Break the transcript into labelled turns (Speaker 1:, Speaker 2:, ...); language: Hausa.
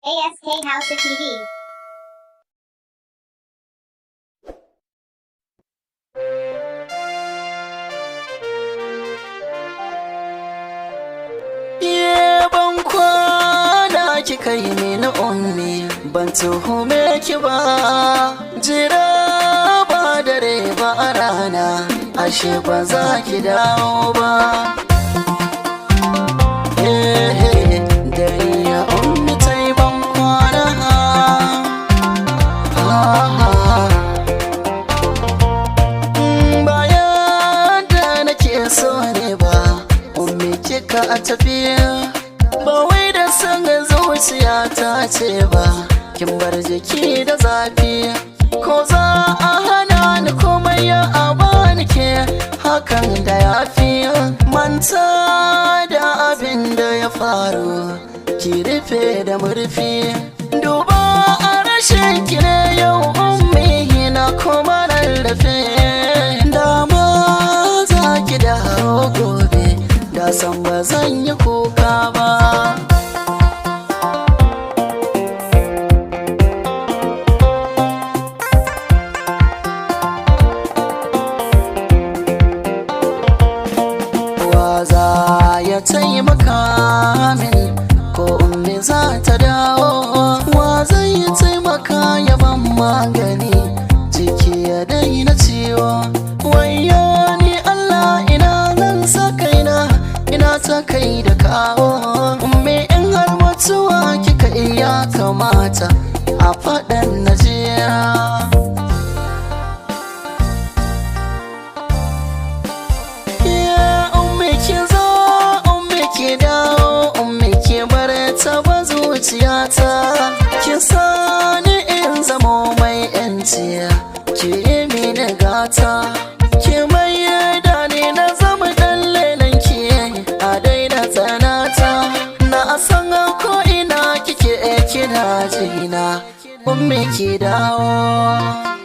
Speaker 1: ASK House TV.
Speaker 2: Ban kwana kika yi mini ummi, ban tuhume ki ba. Jira ba dare ba a rana, ashe ba za ki dawo ba. Dare ya ummi ta yi ban kwana. Bayan da nake so ne ba, ummi kika a tafiya. Ba wai da san zuciya ta ce ba, kin bar jiki da zafi. Ko za a hana ni komai ya abani ke, hakan da ya fi. Manta da abin da ya faru, ki rufe da murfi. Duba a rashin ki ne yau ummi na kuma rarrafe. Dama za ki dawo gobe, da san ba zan yi kuka ba. Wa za ya taimaka min ko ummi za ta dawo? Wa zai taimaka ya ban magani jiki ya daina ciwo? Wayyo ni Allah, ina zan sa kaina, ina ta kai da kawo. Ummi in har mutuwa kika iya kamata a faɗan najiya. Zuciyata ki sani in zamo mai yanci, ki yi mini gata, ki mai da ni na zama dan lenanki a daina tsanata. Na san ko ina kike kina jina, ummi ki dawo.